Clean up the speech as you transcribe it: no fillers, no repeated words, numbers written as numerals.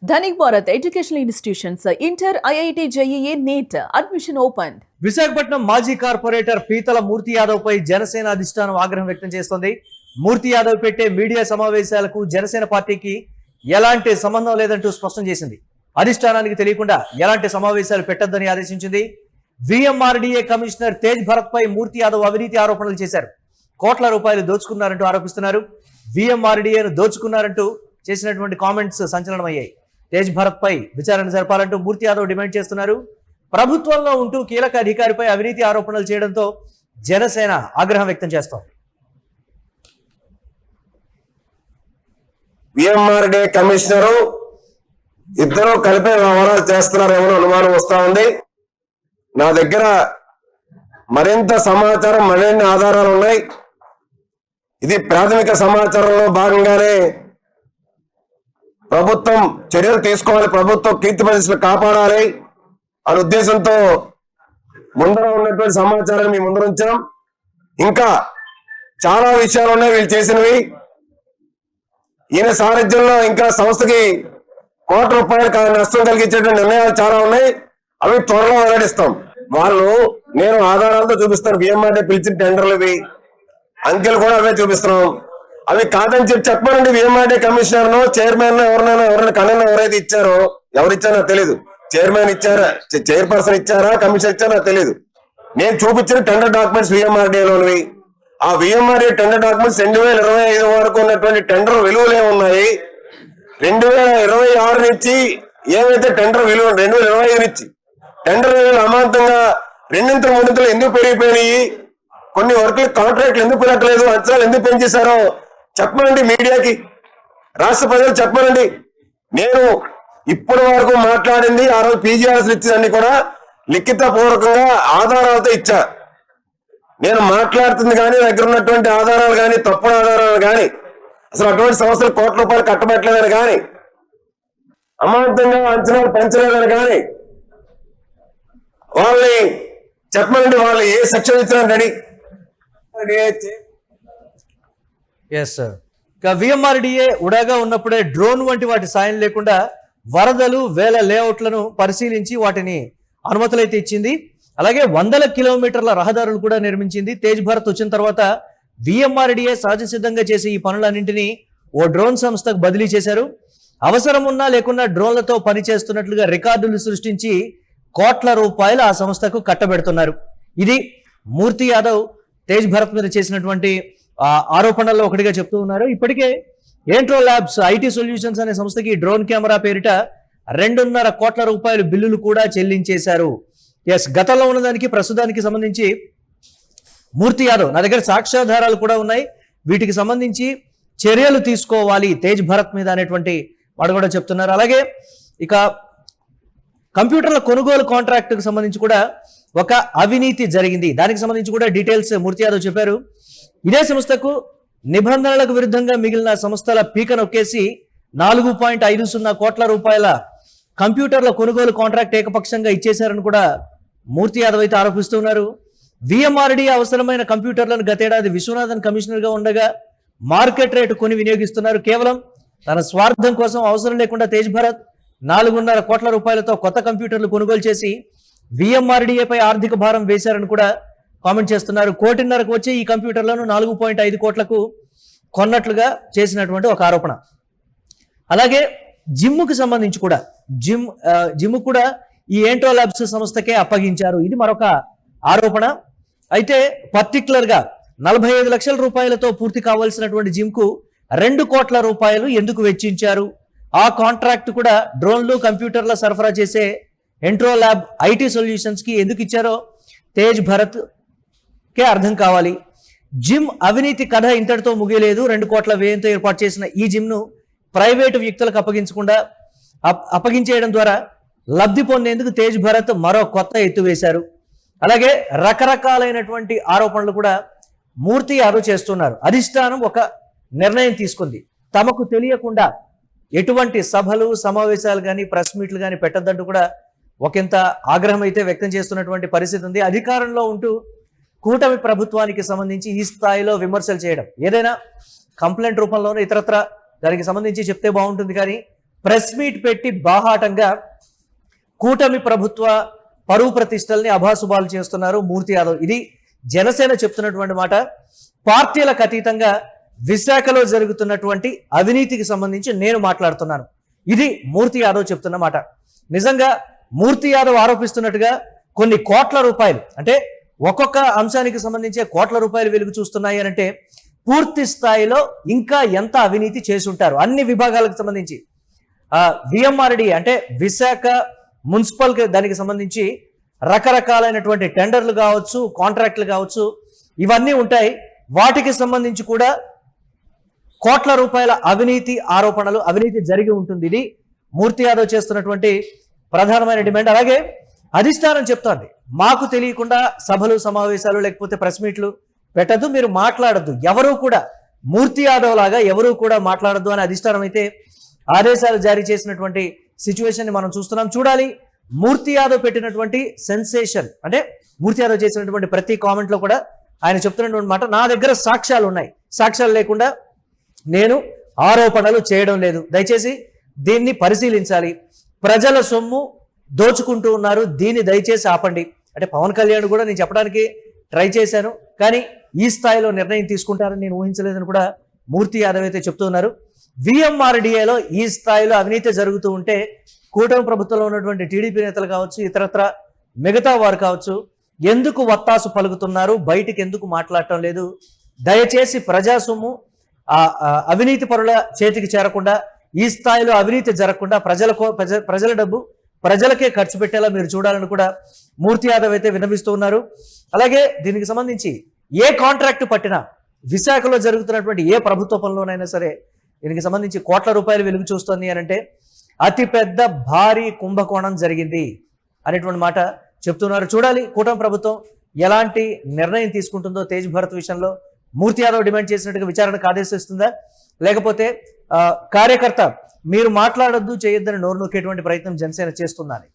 Dhanik Bharat educational institutions inter IIT JEE NEET admission open. Visakhapatnam మాజీ corporator పీతల మూర్తి యాదవ్ పై జనసేన అధిష్టానం ఆగ్రహం వ్యక్తం చేస్తోంది. మూర్తి యాదవ్ పెట్టే మీడియా సమావేశాలకు జనసేన పార్టీకి ఎలాంటి సంబంధం లేదంటూ స్పష్టం చేసింది. అధిష్టానానికి తెలియకుండా ఎలాంటి సమావేశాలు పెట్టొద్దని ఆదేశించింది. విఎంఆర్డీఏ కమిషనర్ తేజ్ భరత్ పై మూర్తి యాదవ్ అవినీతి ఆరోపణలు చేశారు. కోట్ల రూపాయలు దోచుకున్నారంటూ ఆరోపిస్తున్నారు. విఎంఆర్డీఏను దోచుకున్నారంటూ చేసినటువంటి కామెంట్స్ సంచలనమయ్యాయి. తేజ్ భరత్ పై విచారణ జరపాలంటూ మూర్తి యాదవ్ డిమాండ్ చేస్తున్నారు. ప్రభుత్వంలో ఉంటూ కీలక అధికారిపై అవినీతి ఆరోపణలు చేయడంతో జనసేన ఆగ్రహం వ్యక్తం చేస్తోంది. విఎంఆర్డీఏ కమిషనరు ఇద్దరు కలిపి వ్యవహారాలు చేస్తున్నారేమో అనుమానం వస్తా ఉంది. నా దగ్గర మరింత సమాచారం, మరిన్ని ఆధారాలు ఉన్నాయి. ఇది ప్రాథమిక సమాచారంలో భాగంగానే ప్రభుత్వం చర్యలు తీసుకోవాలి, ప్రభుత్వం కీర్తి ప్రతిష్టలు కాపాడాలి అనే ఉద్దేశంతో ముందర ఉన్నటువంటి సమాచారాన్ని మీ ముందర ఉంచాం. ఇంకా చాలా విషయాలు ఉన్నాయి వీళ్ళు చేసినవి. ఈయన సారథ్యంలో ఇంకా సంస్థకి కోట్ల రూపాయలు నష్టం కలిగించేటువంటి నిర్ణయాలు చాలా ఉన్నాయి. అవి త్వరలో వెల్లడిస్తాం. నేను ఆధారాలతో చూపిస్తాను. బిఎంఆర్డీ పిలిచిన టెండర్లు ఇవి, అంకెలు కూడా అవే చూపిస్తున్నాం. అవి కాదని చెప్పానండి. విఎంఆర్డీ కమిషనర్ నో చైర్మన్ ఎవరైనా కన్నా ఎవరైతే ఇచ్చారో, ఎవరిచ్చారో తెలియదు. చైర్మన్ ఇచ్చారా, చైర్పర్సన్ ఇచ్చారా, కమిషనర్ ఇచ్చారా తెలియదు. నేను చూపించిన టెండర్ డాక్యుమెంట్స్ విఎంఆర్డీలోనివి. ఆ విఎంఆర్డీ టెండర్ డాక్యుమెంట్స్ 2025 వరకు ఉన్నటువంటి టెండర్ విలువలే ఉన్నాయి. 2026 నుంచి ఏవైతే టెండర్ విలువ 2025 నుంచి టెండర్ విలువలు అమాంతంగా రెండింతలు మూడింతలు ఎందుకు పెరిగిపోయినాయి, కొన్ని వర్కులు కాంట్రాక్ట్లు ఎందుకు పెరగలేదు, అంచనాలు ఎందుకు పెంచేశారో చెప్పనండి. మీడియాకి, రాష్ట్ర ప్రజలు చెప్పనండి. నేను ఇప్పటి వరకు మాట్లాడింది, ఆ రోజు పీజీఆర్స్ ఇచ్చిందన్నీ కూడా లిఖిత పూర్వకంగా ఆధారాలతో ఇచ్చా. నేను మాట్లాడుతుంది కానీ, దగ్గర ఉన్నటువంటి ఆధారాలు కానీ, తప్పుడు ఆధారాలు కానీ, అసలు అటువంటి సంస్థలు కోట్ల రూపాయలు కట్టబెట్టలేదని కానీ, అమాంతంగా అంచనాలు పెంచలేదని కానీ వాళ్ళని చెప్పనండి. వాళ్ళు ఏ సెక్షన్ ఇచ్చినా రెడీ. Yes sir. ఇక విఎంఆర్డీఏ ఉడాగా ఉన్నప్పుడే డ్రోన్ వంటి వాటి సాయం లేకుండా వరదలు, వేల లేఅవుట్లను పరిశీలించి వాటిని అనుమతులైతే ఇచ్చింది. అలాగే 100 కిలోమీటర్ల రహదారులు కూడా నిర్మించింది. తేజ్ భరత్ వచ్చిన తర్వాత విఎంఆర్డీఏ సహజ సిద్ధంగా చేసే ఈ పనులన్నింటినీ ఓ డ్రోన్ సంస్థకు బదిలీ చేశారు. అవసరం ఉన్నా లేకున్నా డ్రోన్లతో పనిచేస్తున్నట్లుగా రికార్డులు సృష్టించి కోట్ల రూపాయలు ఆ సంస్థకు కట్టబెడుతున్నారు. ఇది మూర్తి యాదవ్ తేజ్ భరత్ మీద చేసినటువంటి ఆరోపణల్లో ఒకటిగా చెప్తూ ఉన్నారు. ఇప్పటికే ఏంట్రో ల్యాబ్స్ ఐటీ సొల్యూషన్స్ అనే సంస్థకి డ్రోన్ కెమెరా పేరిట 2.5 కోట్ల రూపాయలు బిల్లులు కూడా చెల్లించేశారు. ఎస్, గతంలో ఉన్నదానికి ప్రస్తుతానికి సంబంధించి మూర్తి యాదవ్ నా దగ్గర సాక్ష్యాధారాలు కూడా ఉన్నాయి, వీటికి సంబంధించి చర్యలు తీసుకోవాలి తేజ్ భరత్ మీద అనేటువంటి వాడు కూడా చెప్తున్నారు. అలాగే ఇక కంప్యూటర్ల కొనుగోలు కాంట్రాక్టుకు సంబంధించి కూడా ఒక అవినీతి జరిగింది. దానికి సంబంధించి కూడా డీటెయిల్స్ మూర్తి యాదవ్ చెప్పారు. ఇదే సంస్థకు నిబంధనలకు విరుద్ధంగా మిగిలిన సంస్థల పీక నొక్కేసి 4.50 కోట్ల రూపాయల కంప్యూటర్ల కొనుగోలు కాంట్రాక్ట్ ఏకపక్షంగా ఇచ్చేశారని కూడా మూర్తి యాదవ్ అయితే ఆరోపిస్తున్నారు. విఎంఆర్డీ అవసరమైన కంప్యూటర్లను గతేడాది విశ్వనాథన్ కమిషనర్గా ఉండగా మార్కెట్ రేటు కొని వినియోగిస్తున్నారు. కేవలం తన స్వార్థం కోసం అవసరం లేకుండా తేజ్ భరత్ 4.5 కోట్ల రూపాయలతో కొత్త కంప్యూటర్లు కొనుగోలు చేసి విఎంఆర్డీఏపై ఆర్థిక భారం వేశారని కూడా కామెంట్ చేస్తున్నారు. 1.5 వచ్చే ఈ కంప్యూటర్లను 4.5 కోట్లకు కొన్నట్లుగా చేసినటువంటి ఒక ఆరోపణ. అలాగే జిమ్కు సంబంధించి కూడా జిమ్ కూడా ఈ ఏంట్రో ల్యాబ్స్ సంస్థకే అప్పగించారు. ఇది మరొక ఆరోపణ. అయితే పర్టికులర్గా 45 లక్షల రూపాయలతో పూర్తి కావాల్సినటువంటి జిమ్కు 2 కోట్ల రూపాయలు ఎందుకు వెచ్చించారు? ఆ కాంట్రాక్ట్ కూడా డ్రోన్లు, కంప్యూటర్ల సరఫరా చేసే ఎంట్రో ల్యాబ్ ఐటీ సొల్యూషన్స్ కి ఎందుకు ఇచ్చారో తేజ్ భరత్ కే అర్థం కావాలి. జిమ్ అవినీతి కథ ఇంతటితో ముగియలేదు. 2 కోట్ల వ్యయంతో ఏర్పాటు చేసిన ఈ జిమ్ను ప్రైవేటు వ్యక్తులకు అప్పగించేయడం ద్వారా లబ్ధి పొందేందుకు తేజ్ భరత్ మరో కొత్త ఎత్తు వేశారు. అలాగే రకరకాలైనటువంటి ఆరోపణలు కూడా మూర్తి యాదవ్ చేస్తున్నారు. అధిష్టానం ఒక నిర్ణయం తీసుకుంది. తమకు తెలియకుండా ఎటువంటి సభలు, సమావేశాలు కానీ, ప్రెస్ మీట్లు కానీ పెట్టద్దంటూ కూడా ఒకంత ఆగ్రహం అయితే వ్యక్తం చేస్తున్నటువంటి పరిస్థితి ఉంది. అధికారంలో ఉంటూ కూటమి ప్రభుత్వానికి సంబంధించి ఈ స్థాయిలో విమర్శలు చేయడం, ఏదైనా కంప్లైంట్ రూపంలోనూ ఇతరత్ర దానికి సంబంధించి చెప్తే బాగుంటుంది, కానీ ప్రెస్ మీట్ పెట్టి బాహాటంగా కూటమి ప్రభుత్వ పరువు ప్రతిష్టల్ని అభాసుభాలు చేస్తున్నారు మూర్తి యాదవ్. ఇది జనసేన చెప్తున్నటువంటి మాట. పార్టీలకు అతీతంగా విశాఖలో జరుగుతున్నటువంటి అవినీతికి సంబంధించి నేను మాట్లాడుతున్నాను. ఇది మూర్తి యాదవ్ చెప్తున్న మాట. నిజంగా మూర్తి యాదవ్ ఆరోపిస్తున్నట్టుగా కొన్ని కోట్ల రూపాయలు, అంటే ఒక్కొక్క అంశానికి సంబంధించే కోట్ల రూపాయలు వెలుగు చూస్తున్నాయి అని అంటే పూర్తి స్థాయిలో ఇంకా ఎంత అవినీతి చేసుంటారు అన్ని విభాగాలకు సంబంధించి. విఎంఆర్డి అంటే విశాఖ మున్సిపల్ దానికి సంబంధించి రకరకాలైనటువంటి టెండర్లు కావచ్చు, కాంట్రాక్ట్లు కావచ్చు, ఇవన్నీ ఉంటాయి. వాటికి సంబంధించి కూడా కోట్ల రూపాయల అవినీతి ఆరోపణలు, అవినీతి జరిగి ఉంటుంది. ఇది మూర్తి యాదవ్ చేస్తున్నటువంటి ప్రధానమైన డిమాండ్. అలాగే అధిష్టానం చెప్తోంది, మాకు తెలియకుండా సభలు, సమావేశాలు లేకపోతే ప్రెస్ మీట్లు పెట్టద్దు, మీరు మాట్లాడద్దు, ఎవరూ కూడా మూర్తి యాదవ్ లాగా ఎవరూ కూడా మాట్లాడద్దు అని అధిష్టానం అయితే ఆదేశాలు జారీ చేసినటువంటి సిచ్యువేషన్ మనం చూస్తున్నాం. చూడాలి మూర్తి యాదవ్ పెట్టినటువంటి సెన్సేషన్, అంటే మూర్తి యాదవ్ చేసినటువంటి ప్రతి కామెంట్లో కూడా ఆయన చెప్తున్నటువంటి మాట, నా దగ్గర సాక్ష్యాలు ఉన్నాయి, సాక్ష్యాలు లేకుండా నేను ఆరోపణలు చేయడం లేదు, దయచేసి దీన్ని పరిశీలించాలి, ప్రజల సొమ్ము దోచుకుంటూ ఉన్నారు, దీన్ని దయచేసి ఆపండి. అంటే పవన్ కళ్యాణ్ కూడా నేను చెప్పడానికి ట్రై చేశాను, కానీ ఈ స్థాయిలో నిర్ణయం తీసుకుంటారని నేను ఊహించలేదని కూడా మూర్తి యాదవ్ అయితే చెప్తున్నారు. విఎంఆర్డిఏలో ఈ స్థాయిలో అవినీతి జరుగుతూ ఉంటే కూటమి ప్రభుత్వంలో ఉన్నటువంటి టీడీపీ నేతలు కావచ్చు, ఇతరత్ర మిగతా వారు కావచ్చు, ఎందుకు వత్తాసు పలుకుతున్నారు, బయటికి ఎందుకు మాట్లాడటం లేదు? దయచేసి ప్రజా సొమ్ము అవినీతి పరుల చేతికి చేరకుండా, ఈ స్థాయిలో అవినీతి జరగకుండా ప్రజల డబ్బు ప్రజలకే ఖర్చు పెట్టేలా మీరు చూడాలని కూడా మూర్తి యాదవ్ అయితే విన్నవిస్తూ ఉన్నారు. అలాగే దీనికి సంబంధించి ఏ కాంట్రాక్ట్ పట్టినా, విశాఖలో జరుగుతున్నటువంటి ఏ ప్రభుత్వ పనుల్లోనైనా సరే దీనికి సంబంధించి కోట్ల రూపాయలు వెలుగు చూస్తుంది అని అంటే అతిపెద్ద భారీ కుంభకోణం జరిగింది అనేటువంటి మాట చెప్తున్నారు. చూడాలి కూటమి ప్రభుత్వం ఎలాంటి నిర్ణయం తీసుకుంటుందో. తేజ్ భరత్ విషయంలో మూర్తి యాదవ్ డిమాండ్ చేసినట్టుగా విచారణకు ఆదేశిస్తుందా, లేకపోతే కార్యకర్త మీరు మాట్లాడొద్దు, చేయొద్దని నోరు నొక్కేటువంటి ప్రయత్నం జనసేన చేస్తుందని